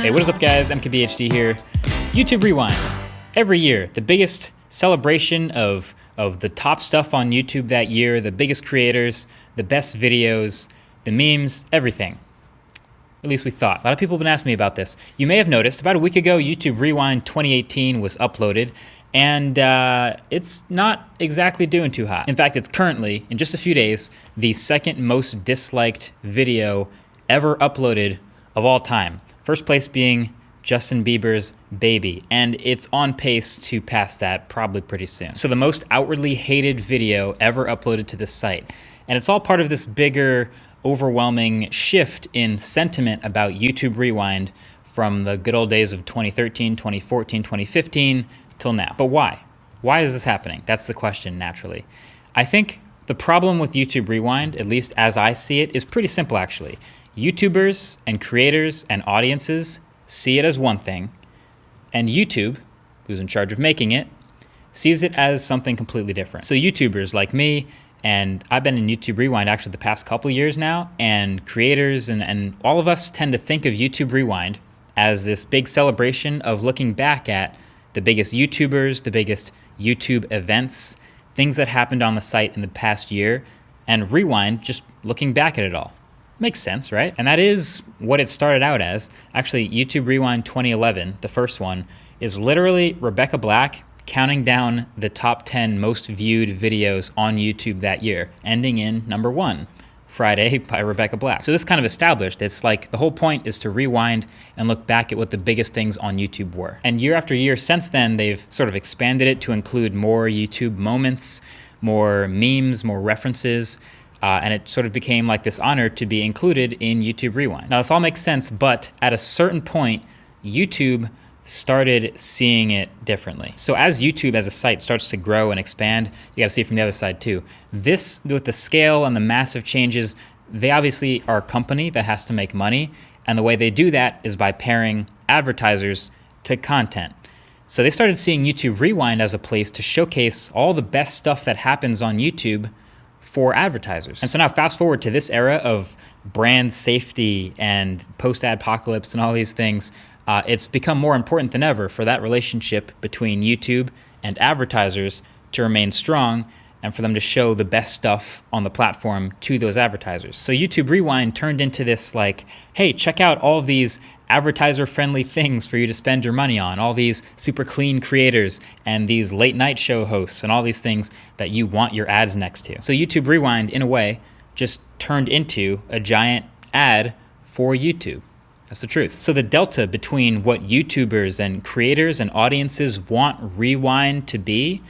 Hey, what is up guys? MKBHD here. YouTube Rewind. Every year, the biggest celebration of the top stuff on YouTube that year, the biggest creators, the best videos, the memes, everything. At least we thought. A lot of people have been asking me about this. You may have noticed, about a week ago, YouTube Rewind 2018 was uploaded, and it's not exactly doing too hot. In fact, it's currently, in just a few days, the second most disliked video ever uploaded of all time. First place being Justin Bieber's Baby, and it's on pace to pass that probably pretty soon. So the most outwardly hated video ever uploaded to this site. And it's all part of this bigger, overwhelming shift in sentiment about YouTube Rewind from the good old days of 2013, 2014, 2015 till now. But why? Why is this happening? That's the question, naturally. I think the problem with YouTube Rewind, at least as I see it, is pretty simple actually. YouTubers and creators and audiences see it as one thing, and YouTube, who's in charge of making it, sees it as something completely different. So YouTubers like me, and I've been in YouTube Rewind actually the past couple of years now, and creators and all of us tend to think of YouTube Rewind as this big celebration of looking back at the biggest YouTubers, the biggest YouTube events, things that happened on the site in the past year, and Rewind just looking back at it all. Makes sense, right? And that is what it started out as. Actually, YouTube Rewind 2011, the first one, is literally Rebecca Black counting down the top 10 most viewed videos on YouTube that year, ending in number 1, Friday by Rebecca Black. So this kind of established, it's like the whole point is to rewind and look back at what the biggest things on YouTube were. And year after year since then, they've sort of expanded it to include more YouTube moments, more memes, more references, and it sort of became like this honor to be included in YouTube Rewind. Now this all makes sense, but at a certain point, YouTube started seeing it differently. So as YouTube as a site starts to grow and expand, you gotta see it from the other side too. This, with the scale and the massive changes, they obviously are a company that has to make money, and the way they do that is by pairing advertisers to content. So they started seeing YouTube Rewind as a place to showcase all the best stuff that happens on YouTube for advertisers. And so now fast forward to this era of brand safety and post-adpocalypse and all these things, it's become more important than ever for that relationship between YouTube and advertisers to remain strong and for them to show the best stuff on the platform to those advertisers. So YouTube Rewind turned into this like, hey, check out all of these advertiser-friendly things for you to spend your money on, all these super clean creators and these late night show hosts and all these things that you want your ads next to. So YouTube Rewind, in a way, just turned into a giant ad for YouTube. That's the truth. So the delta between what YouTubers and creators and audiences want Rewind to be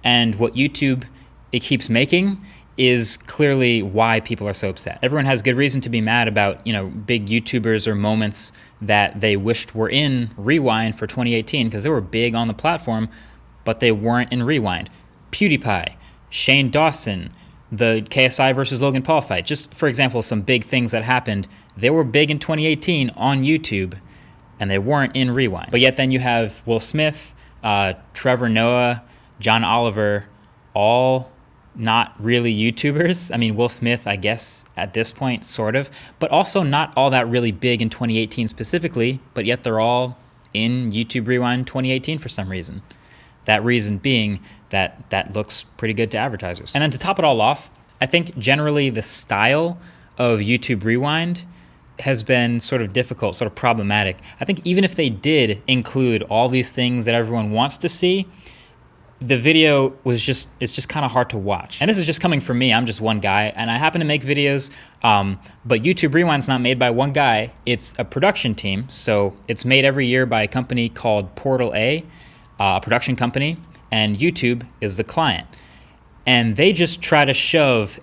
and what YouTube it keeps making is clearly why people are so upset. Everyone has good reason to be mad about, big YouTubers or moments that they wished were in Rewind for 2018 because they were big on the platform, but they weren't in Rewind. PewDiePie, Shane Dawson, the KSI versus Logan Paul fight, just for example, some big things that happened. They were big in 2018 on YouTube, and they weren't in Rewind. But yet then you have Will Smith, Trevor Noah, John Oliver, all not really YouTubers. I mean, Will Smith, I guess, at this point, sort of, but also not all that really big in 2018 specifically, but yet they're all in YouTube Rewind 2018 for some reason. That reason being that looks pretty good to advertisers. And then to top it all off, I think generally the style of YouTube Rewind has been sort of difficult, sort of problematic. I think even if they did include all these things that everyone wants to see, the video it's just kind of hard to watch. And this is just coming from me. I'm just one guy, and I happen to make videos, but YouTube Rewind's not made by one guy. It's a production team, so it's made every year by a company called Portal A, a production company, and YouTube is the client. And they just try to shove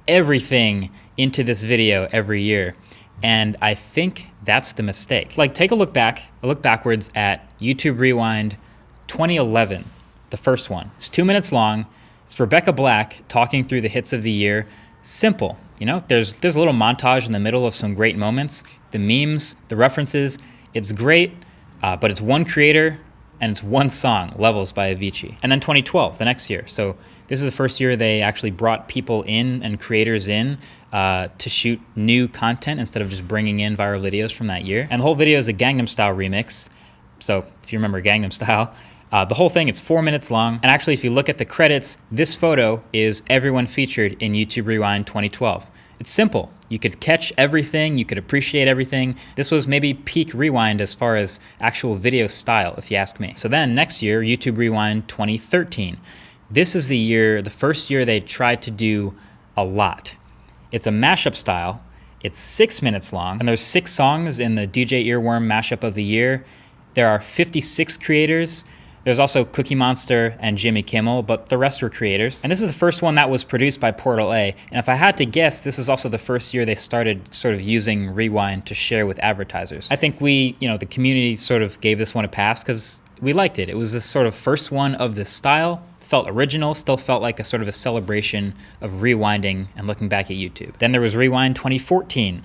everything into this video every year. And I think that's the mistake. Like, take a look backwards at YouTube Rewind 2011. The first one. It's 2 minutes long. It's Rebecca Black talking through the hits of the year. Simple, there's a little montage in the middle of some great moments. The memes, the references, it's great, but it's one creator and it's one song, Levels by Avicii. And then 2012, the next year. So this is the first year they actually brought people in and creators in to shoot new content instead of just bringing in viral videos from that year. And the whole video is a Gangnam Style remix. So if you remember Gangnam Style, the whole thing, it's 4 minutes long. And actually, if you look at the credits, this photo is everyone featured in YouTube Rewind 2012. It's simple. You could catch everything, you could appreciate everything. This was maybe peak Rewind as far as actual video style, if you ask me. So then next year, YouTube Rewind 2013. This is the first year they tried to do a lot. It's a mashup style. It's 6 minutes long, and there's 6 songs in the DJ Earworm Mashup of the Year. There are 56 creators. There's also Cookie Monster and Jimmy Kimmel, but the rest were creators. And this is the first one that was produced by Portal A. And if I had to guess, this is also the first year they started sort of using Rewind to share with advertisers. I think the community sort of gave this one a pass because we liked it. It was this sort of first one of this style. Felt original, still felt like a sort of a celebration of rewinding and looking back at YouTube. Then there was Rewind 2014.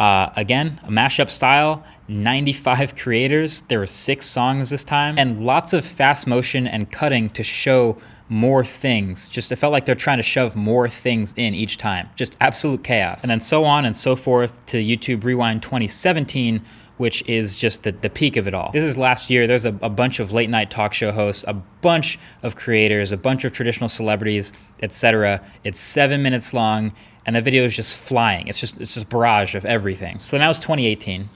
Again, a mashup style, 95 creators. There were 6 songs this time, and lots of fast motion and cutting to show more things. Just it felt like they're trying to shove more things in each time. Just absolute chaos. And then so on and so forth to YouTube Rewind 2017, which is just the peak of it all. This is last year. There's a bunch of late night talk show hosts, a bunch of creators, a bunch of traditional celebrities, etc. It's 7 minutes long, and the video is just flying. It's just a barrage of everything. So now it's 2018.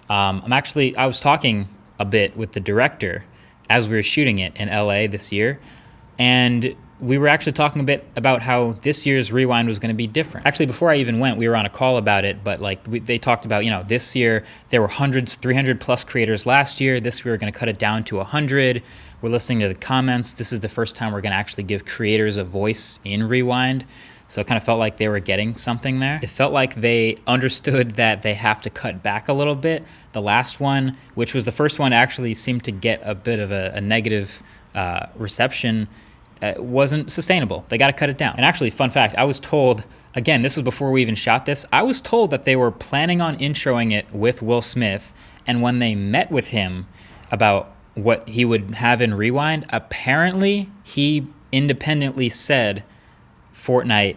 I was talking a bit with the director as we were shooting it in LA this year, and we were actually talking a bit about how this year's Rewind was going to be different. Actually, before I even went, we were on a call about it, but they talked about, this year there were hundreds, 300 plus creators last year. This year we're going to cut it down to 100. We're listening to the comments. This is the first time we're going to actually give creators a voice in Rewind. So it kind of felt like they were getting something there. It felt like they understood that they have to cut back a little bit. The last one, which was the first one, actually seemed to get a bit of a negative reception. Wasn't sustainable. They got to cut it down. And actually, fun fact, I was told, again, this was before we even shot this, I was told that they were planning on introing it with Will Smith, and when they met with him about what he would have in Rewind, apparently he independently said Fortnite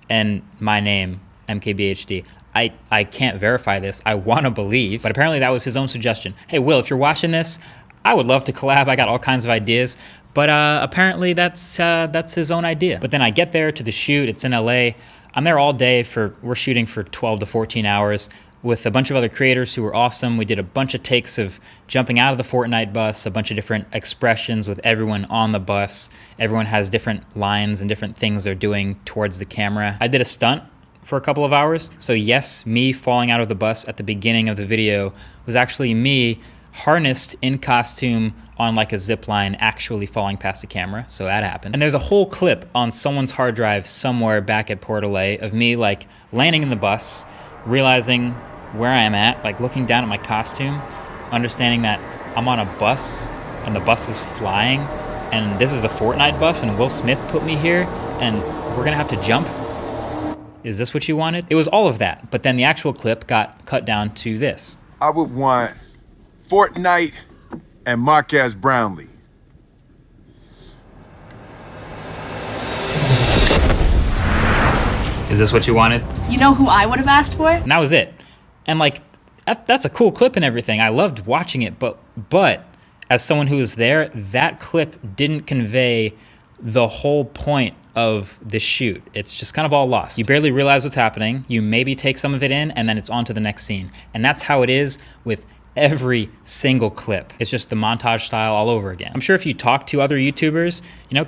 and my name, MKBHD. I can't verify this. I want to believe, but apparently that was his own suggestion. Hey, Will, if you're watching this, I would love to collab. I got all kinds of ideas. But apparently that's his own idea. But then I get there to the shoot. It's in LA. I'm there all day. We're shooting for 12 to 14 hours with a bunch of other creators who were awesome. We did a bunch of takes of jumping out of the Fortnite bus, a bunch of different expressions with everyone on the bus. Everyone has different lines and different things they're doing towards the camera. I did a stunt for a couple of hours. So yes, me falling out of the bus at the beginning of the video was actually me harnessed in costume on like a zip line, actually falling past the camera. So that happened. And there's a whole clip on someone's hard drive somewhere back at Portal A of me like landing in the bus, realizing where I am at, like looking down at my costume, understanding that I'm on a bus and the bus is flying and this is the Fortnite bus and Will Smith put me here and we're gonna have to jump. Is this what you wanted? It was all of that, but then the actual clip got cut down to this. I would want Fortnite and Marquez Brownlee. Is this what you wanted? You know who I would have asked for? And that was it. And like, that's a cool clip and everything. I loved watching it, but as someone who was there, that clip didn't convey the whole point of the shoot. It's just kind of all lost. You barely realize what's happening. You maybe take some of it in and then it's on to the next scene. And that's how it is with every single clip. It's just the montage style all over again. I'm sure if you talk to other YouTubers,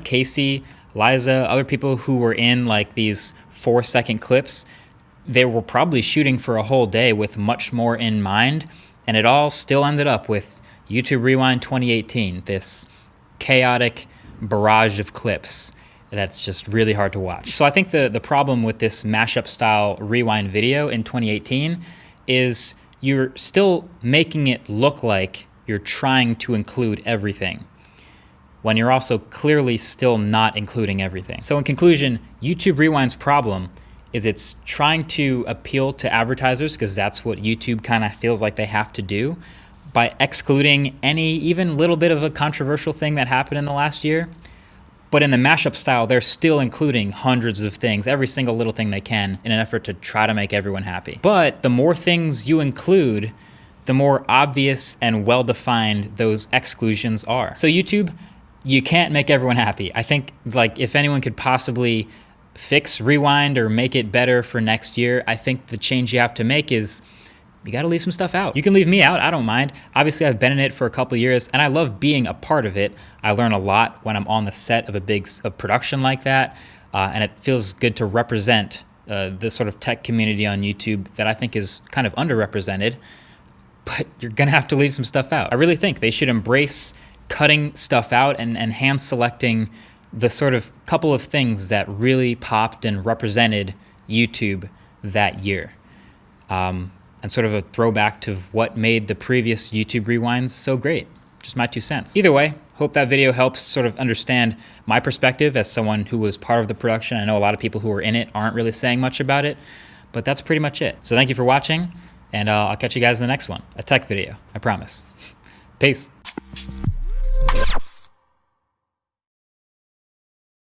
Casey, Liza, other people who were in like these 4-second clips, they were probably shooting for a whole day with much more in mind. And it all still ended up with YouTube Rewind 2018, this chaotic barrage of clips that's just really hard to watch. So I think the problem with this mashup style Rewind video in 2018 is you're still making it look like you're trying to include everything when you're also clearly still not including everything. So in conclusion, YouTube Rewind's problem is it's trying to appeal to advertisers because that's what YouTube kind of feels like they have to do, by excluding any even little bit of a controversial thing that happened in the last year. But in the mashup style, they're still including hundreds of things, every single little thing they can, in an effort to try to make everyone happy. But the more things you include, the more obvious and well-defined those exclusions are. So YouTube, you can't make everyone happy. I think like if anyone could possibly fix Rewind or make it better for next year, I think the change you have to make is you got to leave some stuff out. You can leave me out, I don't mind. Obviously, I've been in it for a couple of years, and I love being a part of it. I learn a lot when I'm on the set of a big production like that, and it feels good to represent this sort of tech community on YouTube that I think is kind of underrepresented, but you're gonna have to leave some stuff out. I really think they should embrace cutting stuff out and hand selecting the sort of couple of things that really popped and represented YouTube that year. And sort of a throwback to what made the previous YouTube Rewinds so great. Just my 2 cents. Either way, hope that video helps sort of understand my perspective as someone who was part of the production. I know a lot of people who were in it aren't really saying much about it, but that's pretty much it. So thank you for watching, and I'll catch you guys in the next one. A tech video, I promise. Peace.